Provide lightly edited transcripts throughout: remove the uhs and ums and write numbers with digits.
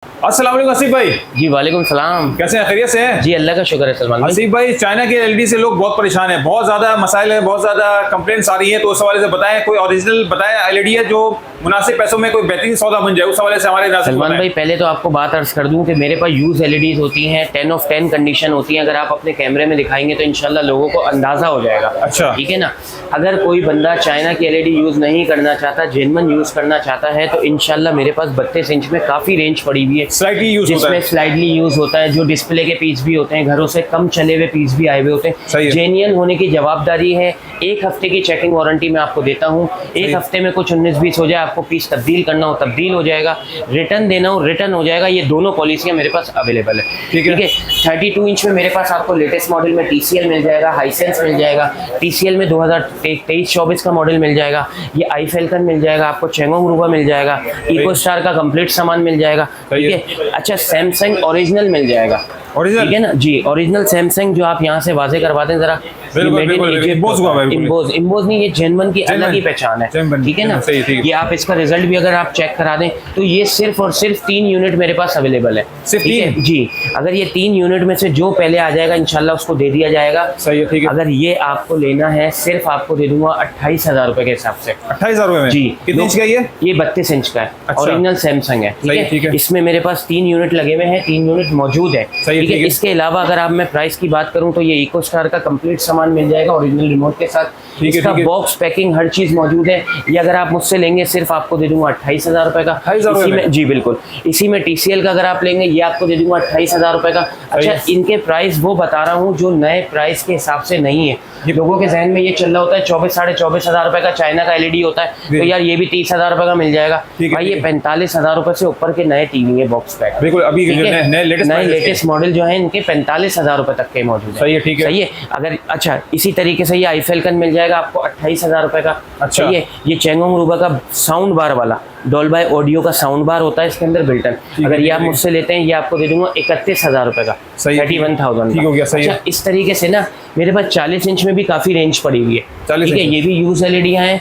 अस्सलाम वालेकुम आसिफ भाई। जी वालेकुम सलाम। कैसे हैं, खैरियत से हैं? जी अल्लाह का शुक्र है सलमान भाई। आसिफ भाई, चाइना के एलईडी से लोग बहुत परेशान हैं, बहुत ज़्यादा मसाइल है, बहुत ज़्यादा कंप्लेंट्स आ रही हैं, तो उस हवाले से बताएं, कोई ओरिजिनल बताएं एलईडी है जो मुनासिब पैसों में कोई बेहतरीन सौदा बन जाए, उस हवाले से हमारे नाज़रीन सलमान भाई बताएं। पहले तो आपको बात अर्ज कर दूं कि मेरे पास यूज एलईडीज होती हैं, 10 ऑफ 10 कंडीशन होती हैं। अगर आप अपने कैमरे में दिखाएंगे तो इंशाल्लाह लोगों को अंदाजा हो जाएगा। अच्छा। ठीक है ना। अगर कोई बंदा चाइना की एलईडी यूज नहीं करना चाहता, जेन्युइन यूज करना चाहता है, तो इंशाल्लाह मेरे पास 32 इंच में काफी रेंज पड़ी हुई है, स्लाइटली यूज होता जिसमें है। स्लाइडली यूज होता है। जो डिस्प्ले के पीस भी होते हैं, घरों से कम चले हुए पीस भी आए हुए होते सही हैं। है। जेन्युइन होने की जवाबदारी है। 1 हफ्ते की चेकिंग वारंटी मैं आपको देता हूँ। 1 हफ्ते में कुछ 19-20 हो जाए, आपको पीस तब्दील करना हो तब्दील हो जाएगा, रिटर्न देना हो रिटर्न हो जाएगा। ये दोनों पॉलिसियां मेरे पास अवेलेबल है। ठीक है। 32 इंच में मेरे पास आपको लेटेस्ट मॉडल में TCL मिल जाएगा, हाइसेंस मिल जाएगा। TCL में 2023-24 का मॉडल मिल जाएगा। ये आई फैल्कन मिल जाएगा, आपको चेंगोंग रूबा मिल जाएगा, इको स्टार का कंप्लीट सामान मिल जाएगा। ठीक है। अच्छा, सैमसंग ओरिजिनल मिल जाएगा। ओरिजिनल? ठीक है ना जी, ओरिजिनल सैमसंग जो आप यहाँ से वाजे करवा दें जरा। बिल्कुल, बिल्कुल, इम्पोज हुआ है बिल्कुल। इम्पोज नहीं, ये जेन्युइन की अलग ही पहचान है। जेन्युइन, ठीक है ना। सही, ठीक है। ये आप इसका रिजल्ट भी अगर आप चेक करा दें तो ये सिर्फ और सिर्फ 3 यूनिट मेरे पास अवेलेबल है। सिर्फ ठीक है 3? जी। अगर ये 3 यूनिट में से जो पहले आ जाएगा इंशाल्लाह उसको दे दिया जाएगा। सही है, ठीक है। अगर ये आपको लेना है, सिर्फ आपको दे दूंगा 28,000 रुपए के हिसाब से। 28,000 रुपए में? जी। कितने इंच का ये? ये 32 इंच का है। अच्छा। ओरिजिनल सैमसंग है। सही, ठीक है। इसमें मेरे पास 3 यूनिट लगे हुए हैं, 3 यूनिट मौजूद है। सही, ठीक है। ठीक है। इसके अलावा अगर आप मैं प्राइस की बात करूं तो ये इको स्टार का कंप्लीट सामान मिल जाएगा ओरिजिनल रिमोट के साथ। ठीक है, इसका ठीक है। बॉक्स पैकिंग हर चीज मौजूद है। ये अगर आप मुझसे लेंगे सिर्फ आपको दे दूंगा 28,000 रुपए का। 28,000 इसी रुपए में में? जी बिल्कुल। इसी में TCL का अगर आप लेंगे ये आपको दे दूंगा 28,000 रुपए का। अच्छा, इनके प्राइस वो बता रहा हूँ जो नए प्राइस के हिसाब से नहीं है। लोगों के जहन में ये चल रहा होता है 24-24,500 रुपए का चाइना का LED होता है, तो यार ये भी 30,000 रुपए का मिल जाएगा। ठीक है, भाई ठीक ये है। 45,000 रुपए से ऊपर के नए टीवी है बॉक्स पैक। बिल्कुल, अभी ठीक है? नए नए लेटेस्ट लेटेस्ट मॉडल जो है इनके 45,000 रुपए तक के मौजूद है। सही है, ठीक है। सही है। अगर अच्छा, इसी तरीके से ये आई फैल्कन मिल जाएगा आपको 28,000 रुपए का। अच्छा। सही है। ये चेंगोंग रूबा का साउंड बार वाला डॉल्बाई ऑडियो का साउंड बार होता है इसके अंदर बिल्टन। अगर ये आप मुझसे लेते हैं ये आपको दे दूंगा 31,000 रुपए का। सही है। 31,000 ठीक हो गया, सही है। अच्छा, इस तरीके से ना मेरे पास 40 इंच में भी काफी रेंज पड़ी हुई है। 40 ठीक है। इंच। ये भी यूज LED है।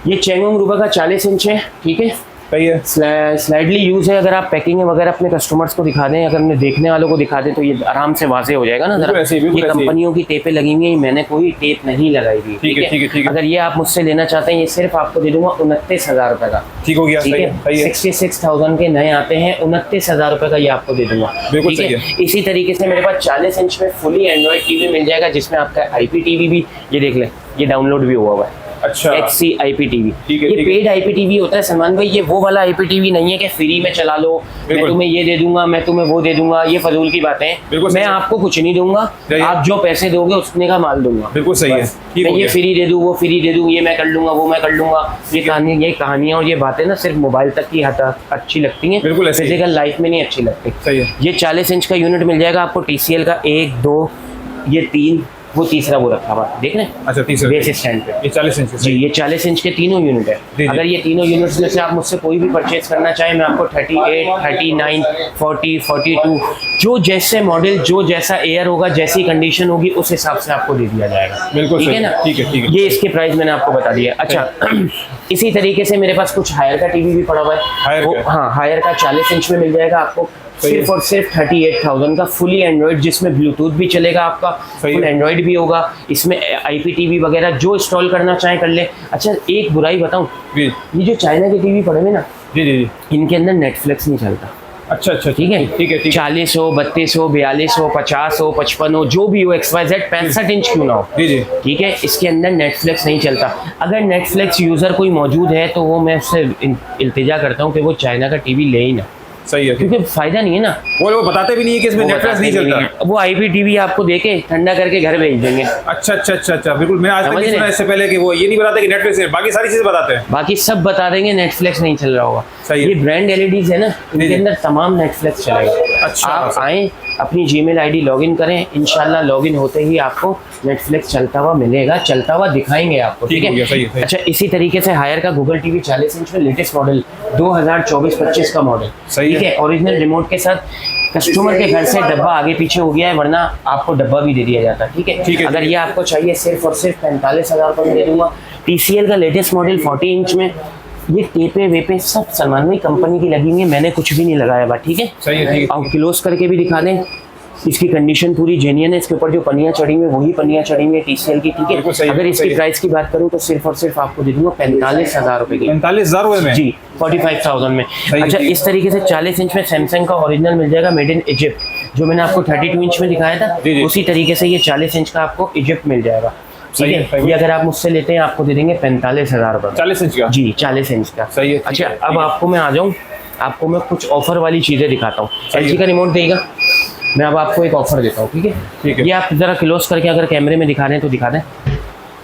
ये चेंगोंग रूबा का 40 इंच है। ठीक है। सही है। स्लाइडली यूज है। अगर आप पैकिंग वगैरह अपने कस्टमर्स को दिखा दें, अगर अपने देखने वालों को दिखा दें तो ये आराम से वाजे हो जाएगा ना। बिल्कुल जरा ऐसे ही, बिल्कुल ये ऐसे ही। कंपनियों की टेपें लगी हुई हैं, मैंने कोई टेप नहीं लगाई हुई। ठीक है, ठीक है, ठीक है। अगर ये आप मुझसे लेना चाहते हैं ये सिर्फ आपको दे दूंगा 29,000 रुपए का। ठीक हो गया, ठीक सही है। है, सही है। 66,000 के नए आते हैं, 29,000 रुपए का ये आपको दे दूंगा। बिल्कुल ठीक सही है। इसी तरीके से मेरे पास 40 इंच में फुली एंड्रॉइड टीवी मिल जाएगा, जिसमें आपका IPTV भी, ये देख लें, ये डाउनलोड भी हुआ है। अच्छा। XC IPTV। ठीक है, ये ठीक है। पेड IPTV होता है सलमान भाई। ये वो वाला IPTV नहीं है कि फ्री में चला लो, मैं बिल्कुल। तुम्हें ये दे दूंगा, मैं तुम्हें वो दे दूंगा। ये फजूल की बातें हैं। बिल्कुल मैं सही है। आपको कुछ नहीं दूंगा, सही है। आप जो पैसे दोगे उतने का माल दूंगा। बिल्कुल सही है। बस। ठीक मैं हो ये गया। फ्री दे दूँ, वो फ्री दे दूँ, ये मैं कर लूंगा, वो मैं कर लूंगा। ये कहानियां और ये बातें ना सिर्फ मोबाइल तक की अच्छी लगती हैं, बिल्कुल ऐसे ही। फिजिकल लाइफ में नहीं अच्छी लगती। सही है। ये 40 इंच का यूनिट मिल जाएगा आपको TCL का। 1 2 ये 3, वो तीसरा वो रखा हुआ देख रहे हैं अच्छा, 30 बेस स्टैंड पे। ये 40 इंच जी, ये 40 इंच के तीनों यूनिट है। जी। अगर ये तीनों यूनिट्स में से आप मुझसे कोई भी परचेज करना चाहें, मैं आपको 38, 39, 40, 42 जो जैसे मॉडल, जो जैसा एयर होगा, जैसी कंडीशन होगी उस हिसाब से आपको दे दिया जाएगा। बिल्कुल ठीक सही। है ना। ठीक है, ठीक है। ये इसके प्राइस मैंने आपको बता दिया। अच्छा, इसी तरीके से मेरे पास कुछ हायर का टीवी भी पड़ा हुआ है। हायर वो का? हाँ, हायर का 40 इंच में मिल जाएगा आपको सही है। सिर्फ और सिर्फ 38,000 का, फुली एंड्रॉइड, जिसमें ब्लूटूथ भी चलेगा आपका, सही फुल है। एंड्रॉइड भी होगा। इसमें IPTV वगैरह जो इंस्टॉल करना चाहें कर ले। अच्छा, एक बुराई बताऊं, जी ये जो चाइना के टीवी पड़े हुए ना, जी जी जी। इनके अंदर नेटफ्लिक्स नहीं चलता। अच्छा अच्छा, ठीक है। ठीक है, ठीक है। 40 हो, 32 हो, 42 हो, 50 हो, 55 हो, जो भी हो, XYZ 65 इंच क्यों ना हो। जी जी। ठीक है। इसके अंदर नेटफ्लिक्स नहीं चलता। अगर नेटफ्लिक्स यूजर कोई मौजूद है तो वो मैं उससे इल्तिजा करता हूँ कि वो चाइना का टीवी ले ही ना, सही है। क्योंकि फायदा नहीं है ना। वो बताते भी नहीं है कि इसमें वो नेटफ्लिक्स नहीं बताते चलता। नहीं हैं। वो IPTV आपको देके ठंडा करके घर भेज देंगे। अच्छा अच्छा अच्छा अच्छा, बिल्कुल। मैं आज तक समझ नहीं रहे सुना हैं? इससे पहले कि वो ये नहीं बताते कि नेटफ्लिक्स है, बाकी सारी चीजें बताते हैं। बाकी सब बता देंगे, नेटफ्लिक्स नहीं चल रहा होगा। सही है। ये ब्रांड LEDs है ना, इनके जी। अंदर तमाम नेटफ्लिक्स चलेगा। अच्छा, आप अच्छा। आए, अपनी Gmail ID लॉगिन करें, इंशाल्लाह लॉगिन होते ही आपको नेटफ्लिक्स चलता हुआ मिलेगा, चलता हुआ दिखाएंगे आपको। ठीक ठीक हो गया, है। सही है। अच्छा, इसी तरीके से हायर का गूगल टीवी 40 इंच में लेटेस्ट मॉडल 2024-25 का मॉडल। सही ठीक है। है। ओरिजिनल रिमोट के साथ। कस्टमर के घर से डब्बा आगे पीछे हो गया है, वरना आपको डब्बा भी दे दिया जाता है। ठीक है। ठीक है, अगर ठीक ये आपको चाहिए सिर्फ और सिर्फ 45,000 का मैं दे दूंगा। TCL का लेटेस्ट मॉडल 40 इंच में ये टेपे वेपे सब सलमान भाई कंपनी की लगी हुई है, मैंने कुछ भी नहीं लगाया हुआ, ठीक है। सही है, ठीक है। और क्लोज करके भी दिखा दें, इसकी कंडीशन पूरी जेन्युइन है, इसके ऊपर जो पन्नियाँ चढ़ी हुई है वही पन्नियाँ चढ़ी हुई है TCL की, ठीक बिल्कुल सही है। है, अगर इसकी सही है। प्राइस की बात करूँ तो सिर्फ और सिर्फ आपको दे दूंगा 45,000 रुपए की। 45,000 रुपए में? जी, 45,000 में। है, अच्छा, ठीक है। इस तरीके से 40 इंच में सैमसंग का ओरिजिनल मिल जाएगा, मेड इन इजिप्ट। जो मैंने आपको 32 इंच में दिखाया था, जी, जी। उसी तरीके से ये 40 इंच का आपको इजिप्ट मिल जाएगा, ठीक सही है, है। सही है। ये अगर आप मुझसे लेते हैं आपको दे देंगे 45,000 रुपए में। 40 इंच का? जी, 40 इंच का। सही है, ठीक अच्छा, है, अब ठीक है। आपको मैं आ जाऊँ, आपको मैं कुछ ऑफर वाली चीज़ें दिखाता हूँ। सही LG है। का रिमोट देगा, मैं अब आपको एक ऑफर देता हूँ, ठीक है। ठीक है। ये आप जरा क्लोज करके अगर कैमरे में दिखा रहे हैं तो दिखा दें।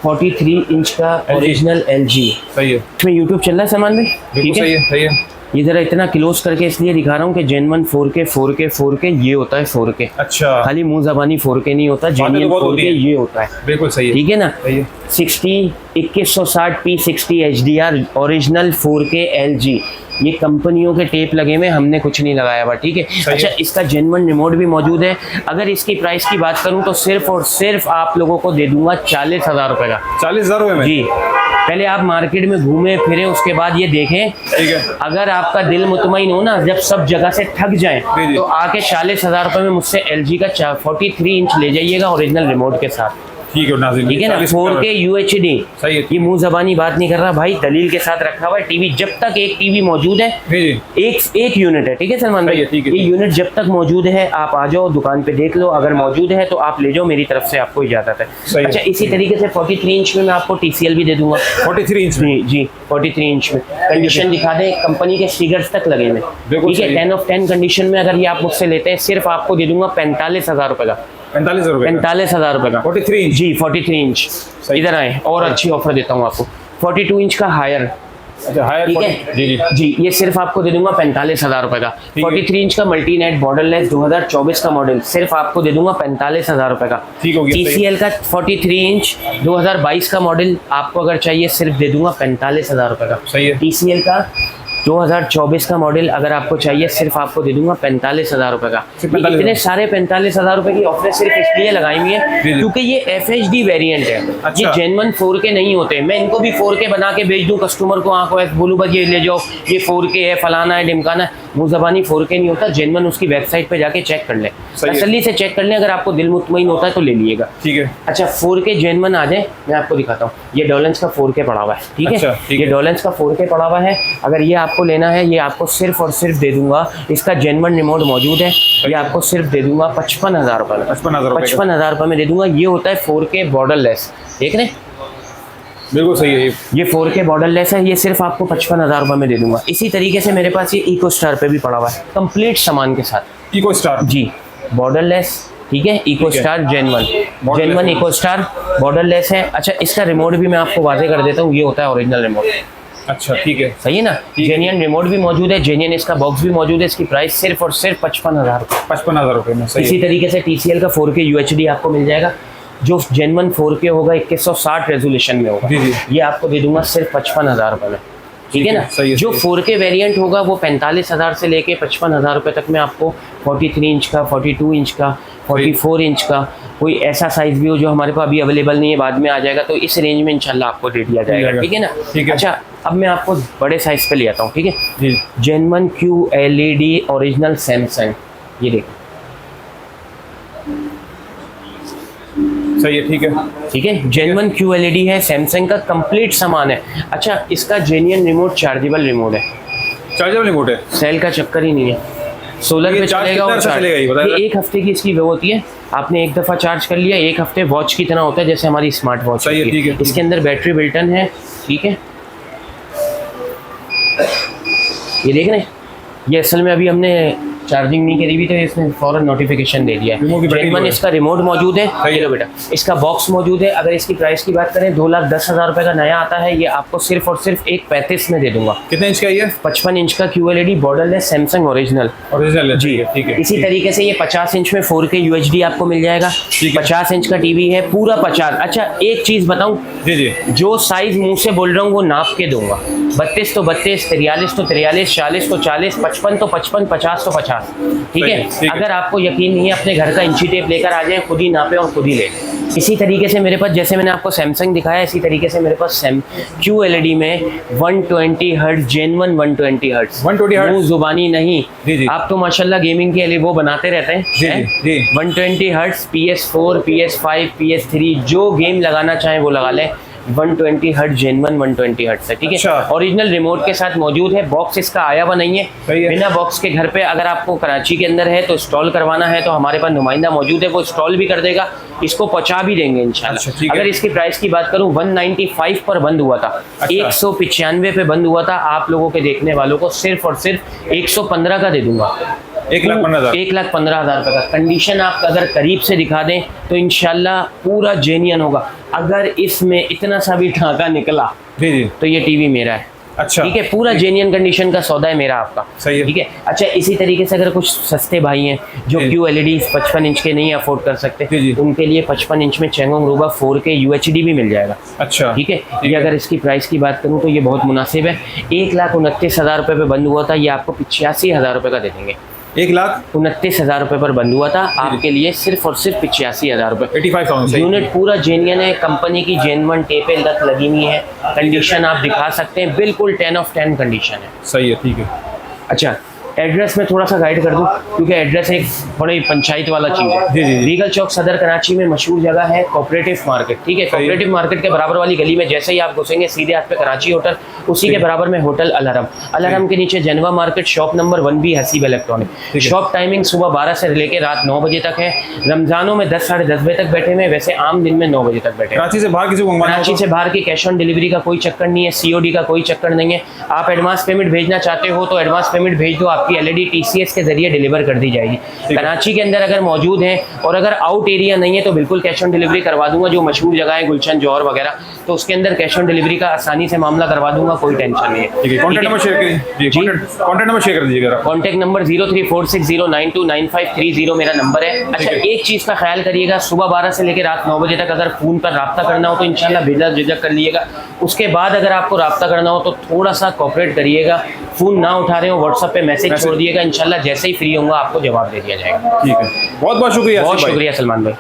43 इंच का ओरिजिनल LG, सही है, इसमें यूट्यूब चल रहा है सलमान भाई, बिल्कुल ठीक सही है। है, सही है। ये जरा इतना क्लोज करके इसलिए दिखा रहा हूँ कि जेन्युइन 4K ये होता है 4K। अच्छा, खाली मुंह जबानी 4K नहीं होता, जेन्युइन बहुत होती 4K है। ये होता है, बिल्कुल सही है, ठीक है ना। सही है। 2160p 60 HDR original 4K LG, ये कंपनियों के टेप लगे हुए, हमने कुछ नहीं लगाया हुआ, ठीक है। सही अच्छा, है। इसका जेन्युइन रिमोट भी मौजूद है। अगर इसकी प्राइस की बात करूं तो सिर्फ और सिर्फ आप लोगों को दे दूंगा 40,000 रुपए का। 40,000 रुपए में? जी, पहले आप मार्केट में घूमे फिरे, उसके बाद ये देखें। ठीक है। अगर आपका दिल मुतमईन हो ना, जब सब जगह से थक जाए जी, जी। तो आके 40,000 रुपए में मुझसे LG का 43 इंच ले जाइएगा ओरिजिनल रिमोट के साथ, ठीक है नाज़रीन, ठीक है ना। 40 4K UHD, सही है। ये मुंह जबानी बात नहीं कर रहा भाई, दलील के साथ रखा हुआ है टीवी। जब तक एक टीवी मौजूद है, जी, जी। एक यूनिट है, ठीक है सलमान सही भाई। है, ठीक है, ये ठीक है। यूनिट जब तक मौजूद है आप आ जाओ दुकान पे देख लो, अगर मौजूद है तो आप ले जाओ, मेरी तरफ से आपको इजाजत है। सही है। अच्छा, इसी तरीके से 43 इंच में मैं आपको TCL भी दे दूंगा। 43 इंच में? जी, 43 इंच में। कंडीशन दिखा दें, कंपनी के स्टिकर्स तक लगे हुए, बिल्कुल ठीक है। सही है। 10 ऑफ 10 कंडीशन में अगर ये आप मुझसे लेते हैं, सिर्फ आपको दे दूंगा 45,000 रुपए का। 45,000 रुपए? 45,000 रुपए का। 43 इंच? जी, 43 इंच। सही। इधर आए और अच्छी ऑफर देता हूँ आपको। 42 इंच का हायर, अच्छा, हायर, ठीक है। जी, जी। जी, ये सिर्फ आपको दे दूंगा 45,000 रुपए का। ठीक है। 43 इंच का मल्टीनेट बॉर्डरलेस 2024 का मॉडल, सिर्फ आपको दे दूंगा 45,000 रुपए का। ठीक हो गया, सही। TCL का 43 इंच 2022 का मॉडल आपको अगर चाहिए, सिर्फ दे दूंगा 45,000 रुपए का। सही है। TCL का 2024 का मॉडल अगर आपको चाहिए, सिर्फ आपको दे दूंगा 45,000 रुपए का। सिर्फ ये 45,000? इतने सारे 45,000 रुपए की ऑफर सिर्फ इसलिए लगाई हुई है जी, जी। क्योंकि ये FHD वेरिएंट है। अच्छा। ये जेन्युइन 4K नहीं होते। मैं इनको भी 4K बना के बेच दूं कस्टमर को, आंखों ऐसे बोलूं बस ये ले जाओ, ये 4K है, फलाना है, ढिमकाना है, मुंह जबानी 4K नहीं होता। जेन्युइन उसकी वेबसाइट पे जाके चेक कर ले, सही है। तसल्ली से चेक कर लें। अगर आपको दिल मुतमईन होता है तो ले लीजिएगा। ठीक है। अच्छा, 4K जेन्युइन आ जाए, मैं आपको दिखाता हूँ। ये डॉलेंस का 4K पड़ा हुआ है, ठीक अच्छा, है। ठीक ये है। डॉलेंस का 4K पड़ा हुआ है। अगर ये आपको लेना है, ये आपको सिर्फ और सिर्फ दे दूंगा, इसका जेन्युइन रिमोट मौजूद है, ये आपको सिर्फ दे दूंगा 55,000 रुपए में। 55,000 रुपए का। 55,000 रुपए में दे दूंगा। ये होता है 4K बॉर्डरलेस, देख रहे हैं? बिल्कुल सही है ये 4K बॉर्डरलेस है, ये सिर्फ आपको 55,000 रुपए में दे दूंगा। इसी तरीके से मेरे पास ये इको स्टार पे भी पड़ा हुआ है, कंप्लीट सामान के साथ। Eco star? जी, बॉर्डरलेस, ठीक है। इको है। स्टार Borderless जेन्युइन है। इको स्टार बॉर्डरलेस है। अच्छा, इसका रिमोट भी मैं आपको वादे कर देता हूँ, ये होता है ओरिजिनल रिमोट। अच्छा, ठीक है। सही है ना। ठीक है। जेन्युइन रिमोट भी मौजूद है, जेन्युइन इसका बॉक्स भी मौजूद है। इसकी प्राइस सिर्फ और सिर्फ 55,000 रुपये। 55,000 रुपए में? सही इसी है। तरीके से TCL का 4K UHD आपको मिल जाएगा, जो जेन्युइन 4K होगा, 2160 रेजोल्यूशन में होगा। जी, जी। ये आपको दे दूंगा सिर्फ 55,000 रुपये में, ठीक है ना। सही है, जो सही 4K वेरिएंट होगा वो 45,000 से लेके 55,000 रुपये तक में आपको 43 इंच का, 42 इंच का, 44 इंच का, कोई ऐसा साइज भी हो जो हमारे पास अभी अवेलेबल नहीं है, बाद में आ जाएगा, तो इस रेंज में इंशाल्लाह आपको दे दिया जाएगा, ठीक है ना। ठीक है। अच्छा, अब मैं आपको बड़े साइज पे ले आता हूँ, ठीक है। जी। जेन्युइन QLED ओरिजिनल सैमसंग, ये देखो, सही है, ठीक है। ठीक है। जेन्युइन QLED है, सैमसंग का कंप्लीट सामान है। अच्छा, इसका जेन्युइन रिमोट चार्जेबल रिमोट है, चार्जेबल रिमोट है? सेल का चक्कर ही नहीं है, सोलर ये पे चार्ज चलेगा कितना और अर्सा चार्ज। चलेगा ये बताइए? ये 1 हफ्ते की इसकी वो होती है, आपने एक दफ़ा चार्ज कर लिया, 1 हफ्ते वॉच की तरह होता है, जैसे हमारी स्मार्ट वॉच सही है, होती ठीक है, ठीक इसके अंदर बैटरी बिल्टन है, ठीक है। ये देख रहे हैं, ये असल में अभी हमने चार्जिंग नहीं करी हुई तो इसने फौरन नोटिफिकेशन दे दिया रिमोट की है। बैटरी जेन्युइन है। इसका रिमोट मौजूद है, सही ये लो बेटा, इसका बॉक्स मौजूद है। अगर इसकी प्राइस की बात करें 2,10,000 रुपये का नया आता है, ये आपको सिर्फ और सिर्फ 1,35 में दे दूंगा। कितने इंच का ये? 55 इंच का QLED borderless Samsung original. Original है? जी, ठीक है। इसी तरीके से ये 50 इंच में 4K UHD आपको मिल जाएगा। ठीक है। 50 इंच का टीवी है, पूरा 50। अच्छा, एक चीज़ बताऊं, जी, जी। जो साइज मुंह से बोल रहा हूँ वो नाप के दूंगा। 32 तो 32, 43 तो 43, 40 तो 40, 55 तो 55, 50 तो 50, ठीक है। ठीक है। अगर आपको यकीन नहीं है, अपने घर का इंची टेप लेकर आ जाए, खुद ही नापे और खुद ही ले लें। इसी तरीके से मेरे पास, जैसे मैंने आपको सैमसंग दिखाया, इसी तरीके से मेरे पास QLED में 120 हर्ट्ज, जेन्युइन 120 हर्ट्ज, 120 हर्ट्ज, मुंह जुबानी नहीं। जी जी। आप तो माशाल्लाह गेमिंग के लिए वो बनाते रहते हैं। जी जी। 120 हर्ट्ज, PS4, PS5, PS3 जो गेम लगाना चाहें वो लगा लें। 120 हर्ट्ज, जेन्युइन 120 हर्ट्ज है, ठीक है। अच्छा। ओरिजिनल रिमोट के साथ मौजूद है। बॉक्स इसका आया हुआ नहीं है, सही है। बिना बॉक्स के घर पे अगर आपको कराची के अंदर है तो इंस्टॉल करवाना है तो हमारे पास नुमाइंदा मौजूद है, वो इंस्टॉल भी कर देगा, इसको पहुंचा भी देंगे इंशाल्लाह। अच्छा, ठीक है। अगर इसकी प्राइस की बात करूं, 195 पर बंद हुआ था, अच्छा। 195 पे बंद हुआ था। आप लोगों के देखने वालों को सिर्फ और सिर्फ 115 का दे दूंगा। 1,15,000। 1,15,000 रुपये का। कंडीशन आप अगर करीब से दिखा दें तो इंशाल्लाह पूरा जेन्युइन होगा। अगर इसमें इतना सा भी ढांका निकला जी जी। तो ये टीवी मेरा है। अच्छा, ठीक है, पूरा जेन्युइन कंडीशन का सौदा है मेरा आपका। सही है। ठीक है। अच्छा, इसी तरीके से अगर कुछ सस्ते भाई हैं जो जी। QLED 55 इंच के नहीं अफोर्ड कर सकते, जी, जी। उनके लिए 55 इंच में चेंगोंग रूबा 4K UHD भी मिल जाएगा। अच्छा, ठीक है। ये अगर इसकी प्राइस की बात करूं तो ये बहुत मुनासिब है। 1,29,000 रुपये पे बंद हुआ था, ये आपको 85,000 रुपये का दे देंगे। 1,29,000 रुपये पर बंद हुआ था आपके लिए, सिर्फ और सिर्फ 85,000 रुपये। 85,000। यूनिट पूरा जेन्युइन है, कंपनी की जेन्युइन टेपें लग लगी हुई है, कंडीशन आप दिखा सकते हैं, बिल्कुल 10 ऑफ 10 कंडीशन है। सही है, ठीक है। अच्छा, एड्रेस में थोड़ा सा गाइड कर दूं क्योंकि एड्रेस एक बड़ी पंचायत वाला चीज़ है। जी, जी, जी। रीगल चौक सदर कराची में मशहूर जगह है कोऑपरेटिव मार्केट। ठीक है, कोऑपरेटिव मार्केट के बराबर वाली गली में जैसे ही आप घुसेंगे सीधे हाथ पे कराची होटल, उसी के बराबर में होटल अलहरम के नीचे जनवा market, shop number 1B Haseeb electronic. Shop timing सुबह 12 से लेकर रात 9 बजे तक है। रमजानों में 10 साढ़े 10 बजे तक बैठे हुए, वैसे आम दिन में 9 बजे तक बैठे हैं। कराची से बाहर किसी को मंगवाना कराची हो से बाहर की कैश ऑन डिलीवरी का कोई चक्कर नहीं है, COD का कोई चक्कर नहीं है। आप एडवांस पेमेंट भेजना चाहते हो तो एडवांस पेमेंट भेज दो, आपकी LED TCS के जरिए डिलीवर कर दी जाएगी। कराची के अंदर अगर मौजूद है और अगर आउट एरिया नहीं है तो बिल्कुल कैश ऑन डिलीवरी करवा दूंगा। जो मशहूर जगह है गुलशन जौहर वगैरह, तो उसके अंदर कैश ऑन डिलीवरी का आसानी से मामला करवा दूंगा, कोई टेंशन नहीं है। ठीक है। कॉन्टैक्ट नंबर शेयर करिए जी। कॉन्टैक्ट नंबर शेयर कर दीजिएगा। कॉन्टैक्ट नंबर 034609299530 मेरा नंबर है। अच्छा, एक चीज़ का ख्याल करिएगा, सुबह 12 से लेकर रात 9 बजे तक अगर फ़ोन पर रब्ता करना हो तो इंशाल्लाह बेझिझक झिझक कर लीजिएगा। उसके बाद अगर आपको रब्ता करना हो तो थोड़ा सा कॉपरेट करिएगा, फ़ोन ना उठा रहे हो व्हाट्सएप पे मैसेज छोड़ दिएगा, इंशाल्लाह जैसे ही फ्री होगा आपको जवाब दे दिया जाएगा। ठीक है, बहुत बहुत शुक्रिया। बहुत शुक्रिया सलमान भाई।